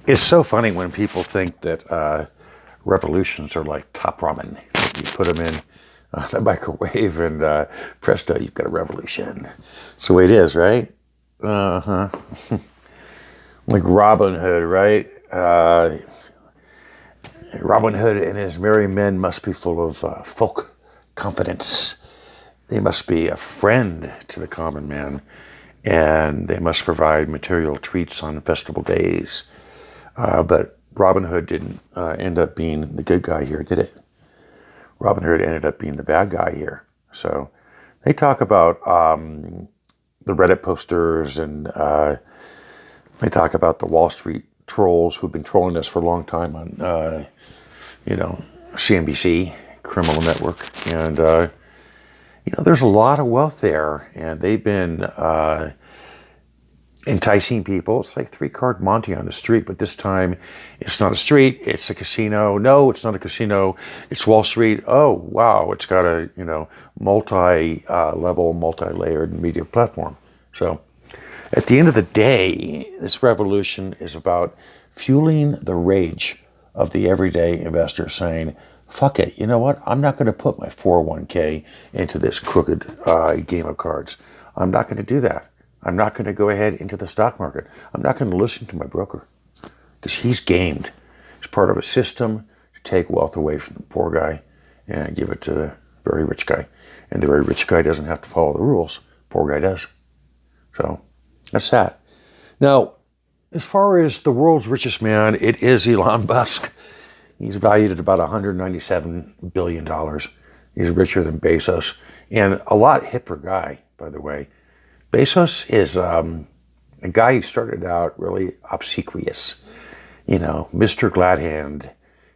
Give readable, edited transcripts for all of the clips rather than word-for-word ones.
It's so funny when people think that revolutions are like top ramen. You put them in the microwave and presto, you've got a revolution. That's the way it is, right? Uh-huh. Like Robin Hood, right? Robin Hood and his merry men must be full of folk confidence. They must be a friend to the common man, and they must provide material treats on festival days. But Robin Hood didn't end up being the good guy here, did it? Robin Hood ended up being the bad guy here. So they talk about the Reddit posters, and they talk about the Wall Street trolls who've been trolling us for a long time on, CNBC, Criminal Network. And, there's a lot of wealth there, and they've been enticing people. It's like three-card Monte on the street, but this time it's not a street, it's a casino. No, it's not a casino, it's Wall Street. Oh, wow, it's got a, multi-level, multi-layered media platform. So at the end of the day, this revolution is about fueling the rage of the everyday investor saying, fuck it, you know what? I'm not going to put my 401k into this crooked game of cards. I'm not going to do that. I'm not going to go ahead into the stock market. I'm not going to listen to my broker because he's gamed. It's part of a system to take wealth away from the poor guy and give it to the very rich guy. And the very rich guy doesn't have to follow the rules. Poor guy does. So that's that. Now, as far as the world's richest man, it is Elon Musk. He's valued at about $197 billion. He's richer than Bezos, and a lot hipper guy, by the way. Bezos is a guy who started out really obsequious, Mr. Gladhand.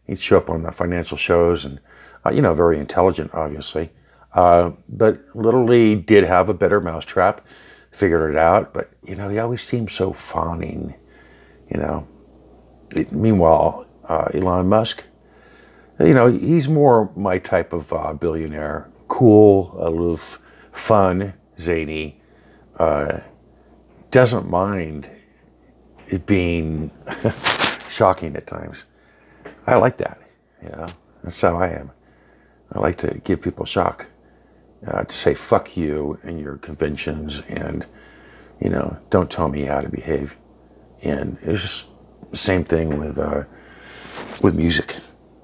He'd show up on the financial shows and, very intelligent, obviously. But literally did have a better mousetrap, figured it out. But, he always seemed so fawning, Meanwhile, Elon Musk, he's more my type of billionaire. Cool, aloof, fun, zany. Doesn't mind it being shocking at times. I like that. That's how I am. I like to give people shock, to say fuck you and your conventions, and don't tell me how to behave. And it's just the same thing with music.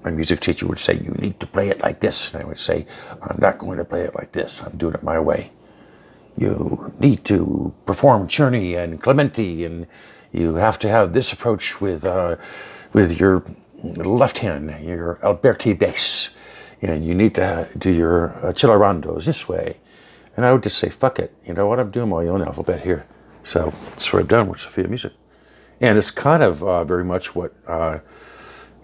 My music teacher would say, you need to play it like this, and I would say, I'm not going to play it like this. I'm doing it my way. You need to perform Czerny and Clementi, and you have to have this approach with your left hand, your Alberti bass, and you need to do your Chilarandos this way. And I would just say, fuck it. You know what? I'm doing my own alphabet here. So that's what I've done with Sophia Music. And it's kind of very much what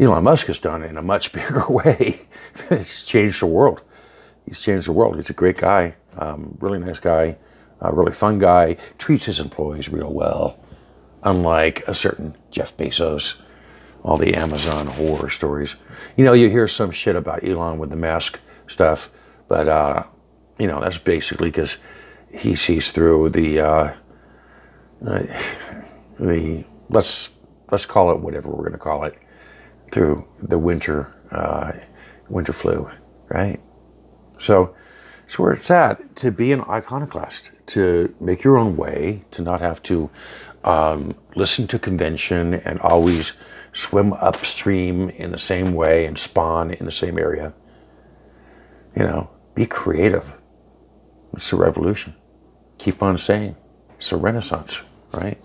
Elon Musk has done in a much bigger way. It's changed the world. He's changed the world. He's a great guy, really nice guy, really fun guy, treats his employees real well, unlike a certain Jeff Bezos, all the Amazon horror stories. You hear some shit about Elon with the mask stuff, but, that's basically because he sees through the let's call it whatever we're going to call it, through the winter flu, right? So it's where it's at, to be an iconoclast, to make your own way, to not have to listen to convention and always swim upstream in the same way and spawn in the same area. Be creative. It's a revolution. Keep on saying, it's a renaissance, right?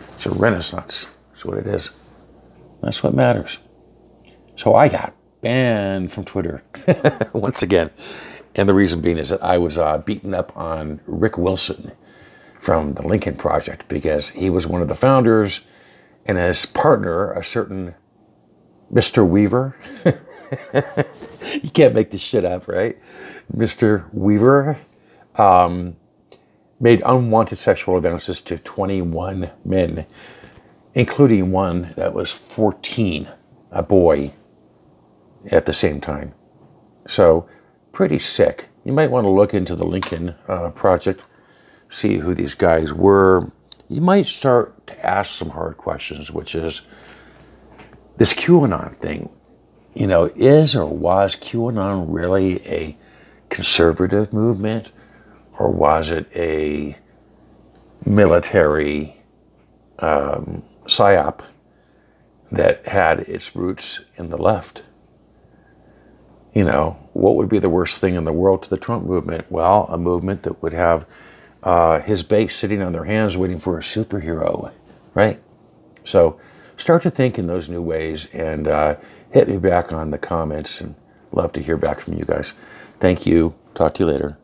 It's a renaissance. That's what it is. That's what matters. So I got banned from Twitter once again. And the reason being is that I was beaten up on Rick Wilson from the Lincoln Project because he was one of the founders, and his partner, a certain Mr. Weaver. You can't make this shit up, right? Mr. Weaver made unwanted sexual advances to 21 men, including one that was 14, a boy, at the same time. So, pretty sick. You might want to look into the Lincoln Project, see who these guys were. You might start to ask some hard questions, which is, This QAnon thing, is or was QAnon really a conservative movement, or was it a military psyop that had its roots in the left? What would be the worst thing in the world to the Trump movement? Well, a movement that would have his base sitting on their hands waiting for a superhero, right? So start to think in those new ways, and hit me back on the comments, and love to hear back from you guys. Thank you. Talk to you later.